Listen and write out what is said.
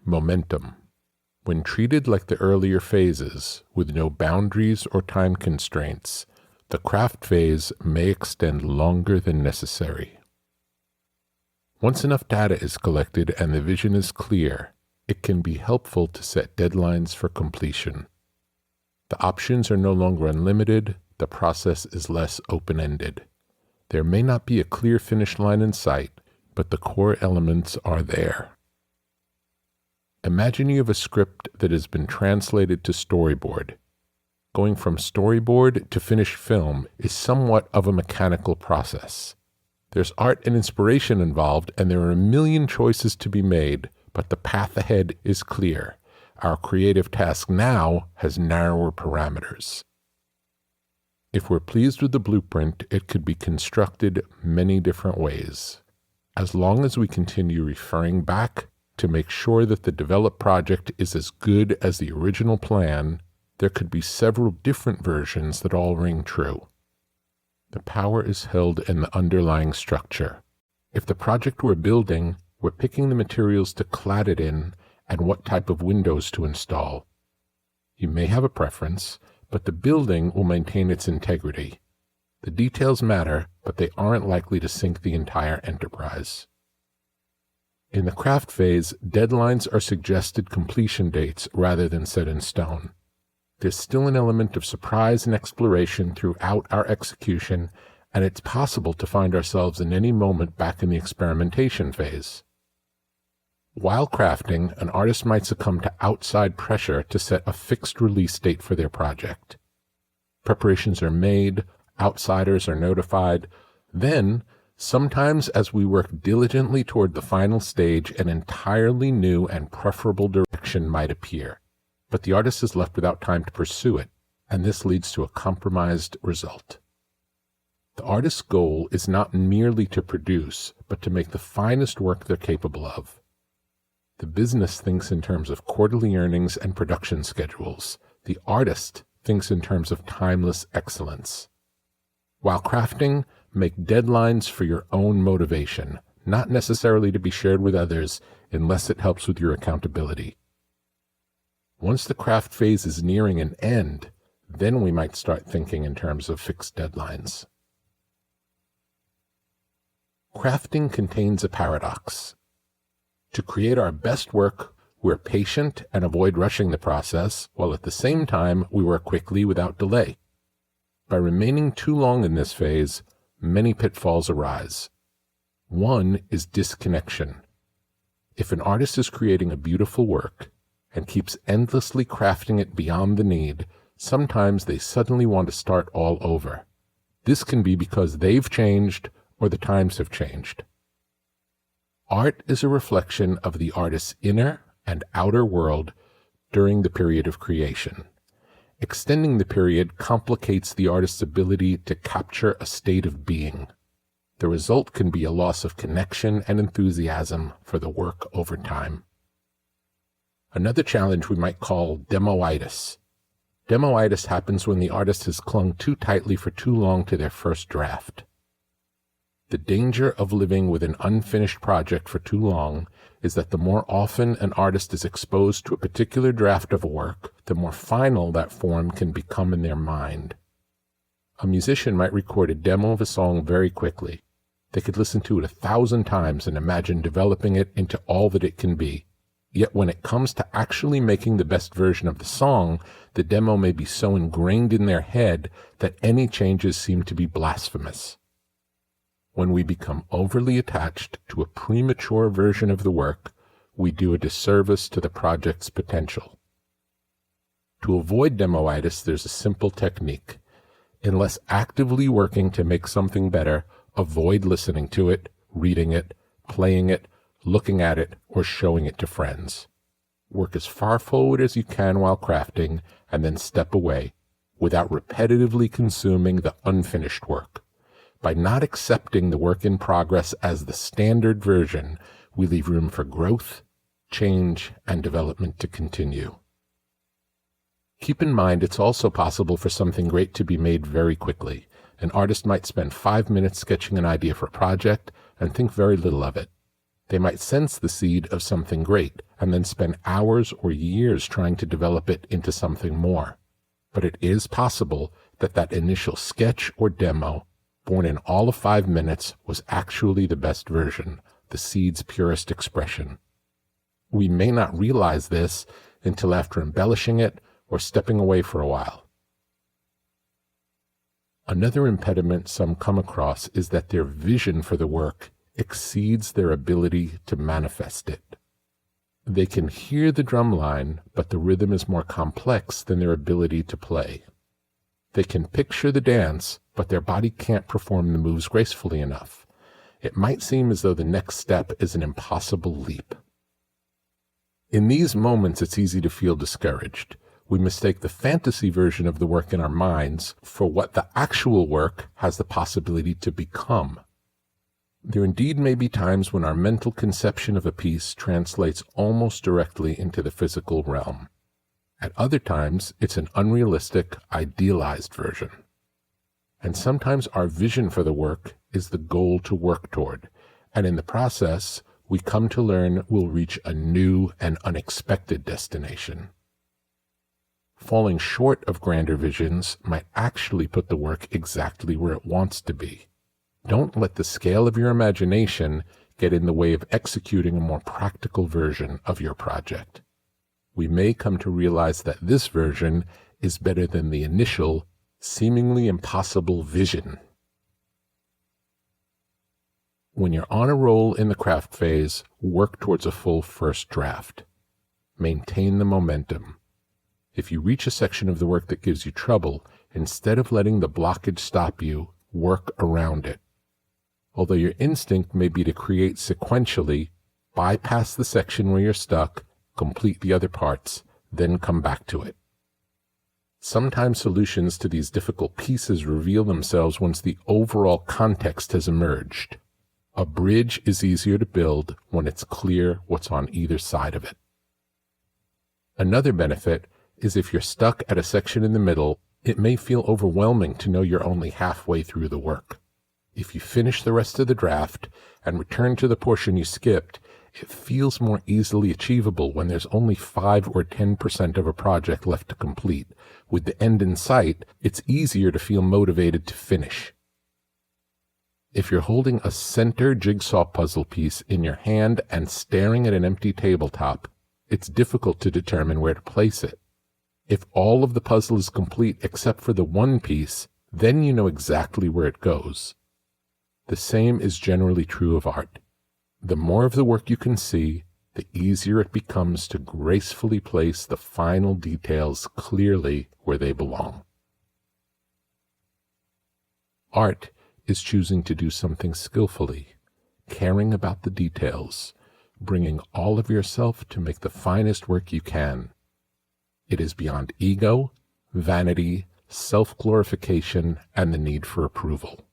Momentum. When treated like the earlier phases, with no boundaries or time constraints, the craft phase may extend longer than necessary. Once enough data is collected and the vision is clear, it can be helpful to set deadlines for completion. The options are no longer unlimited, the process is less open-ended. There may not be a clear finish line in sight, but the core elements are there. Imagine you have a script that has been translated to storyboard. Going from storyboard to finished film is somewhat of a mechanical process. There's art and inspiration involved, and there are a million choices to be made, but the path ahead is clear. Our creative task now has narrower parameters. If we're pleased with the blueprint, it could be constructed many different ways. As long as we continue referring back to make sure that the developed project is as good as the original plan, there could be several different versions that all ring true. The power is held in the underlying structure. If the project we're building, we're picking the materials to clad it in and what type of windows to install. You may have a preference, but the building will maintain its integrity. The details matter, but they aren't likely to sink the entire enterprise. In the craft phase, deadlines are suggested completion dates rather than set in stone. There's still an element of surprise and exploration throughout our execution, and it's possible to find ourselves in any moment back in the experimentation phase. While crafting, an artist might succumb to outside pressure to set a fixed release date for their project. Preparations are made, outsiders are notified. Then, sometimes as we work diligently toward the final stage, an entirely new and preferable direction might appear. But the artist is left without time to pursue it, and this leads to a compromised result. The artist's goal is not merely to produce, but to make the finest work they're capable of. The business thinks in terms of quarterly earnings and production schedules. The artist thinks in terms of timeless excellence. While crafting, make deadlines for your own motivation, not necessarily to be shared with others unless it helps with your accountability. Once the craft phase is nearing an end, then we might start thinking in terms of fixed deadlines. Crafting contains a paradox. To create our best work, we're patient and avoid rushing the process, while at the same time we work quickly without delay. By remaining too long in this phase, many pitfalls arise. One is disconnection. If an artist is creating a beautiful work and keeps endlessly crafting it beyond the need, sometimes they suddenly want to start all over. This can be because they've changed or the times have changed. Art is a reflection of the artist's inner and outer world during the period of creation. Extending the period complicates the artist's ability to capture a state of being. The result can be a loss of connection and enthusiasm for the work over time. Another challenge we might call demoitis. Demoitis happens when the artist has clung too tightly for too long to their first draft. The danger of living with an unfinished project for too long is that the more often an artist is exposed to a particular draft of a work, the more final that form can become in their mind. A musician might record a demo of a song very quickly. They could listen to it 1,000 times and imagine developing it into all that it can be. Yet when it comes to actually making the best version of the song, the demo may be so ingrained in their head that any changes seem to be blasphemous. When we become overly attached to a premature version of the work, we do a disservice to the project's potential. To avoid demoitis, there's a simple technique. Unless actively working to make something better, avoid listening to it, reading it, playing it, looking at it, or showing it to friends. Work as far forward as you can while crafting, and then step away, without repetitively consuming the unfinished work. By not accepting the work in progress as the standard version, we leave room for growth, change, and development to continue. Keep in mind it's also possible for something great to be made very quickly. An artist might spend 5 minutes sketching an idea for a project and think very little of it. They might sense the seed of something great, and then spend hours or years trying to develop it into something more. But it is possible that that initial sketch or demo, born in all of 5 minutes, was actually the best version, the seed's purest expression. We may not realize this until after embellishing it or stepping away for a while. Another impediment some come across is that their vision for the work exceeds their ability to manifest it. They can hear the drum line, but the rhythm is more complex than their ability to play. They can picture the dance, but their body can't perform the moves gracefully enough. It might seem as though the next step is an impossible leap. In these moments, it's easy to feel discouraged. We mistake the fantasy version of the work in our minds for what the actual work has the possibility to become. There indeed may be times when our mental conception of a piece translates almost directly into the physical realm. At other times, it's an unrealistic, idealized version. And sometimes our vision for the work is the goal to work toward, and in the process, we come to learn we'll reach a new and unexpected destination. Falling short of grander visions might actually put the work exactly where it wants to be. Don't let the scale of your imagination get in the way of executing a more practical version of your project. We may come to realize that this version is better than the initial, seemingly impossible vision. When you're on a roll in the craft phase, work towards a full first draft. Maintain the momentum. If you reach a section of the work that gives you trouble, instead of letting the blockage stop you, work around it. Although your instinct may be to create sequentially, bypass the section where you're stuck, complete the other parts, then come back to it. Sometimes solutions to these difficult pieces reveal themselves once the overall context has emerged. A bridge is easier to build when it's clear what's on either side of it. Another benefit is if you're stuck at a section in the middle, it may feel overwhelming to know you're only halfway through the work. If you finish the rest of the draft and return to the portion you skipped, it feels more easily achievable when there's only 5 or 10% of a project left to complete. With the end in sight, it's easier to feel motivated to finish. If you're holding a center jigsaw puzzle piece in your hand and staring at an empty tabletop, it's difficult to determine where to place it. If all of the puzzle is complete except for the one piece, then you know exactly where it goes. The same is generally true of art. The more of the work you can see, the easier it becomes to gracefully place the final details clearly where they belong. Art is choosing to do something skillfully, caring about the details, bringing all of yourself to make the finest work you can. It is beyond ego, vanity, self-glorification, and the need for approval.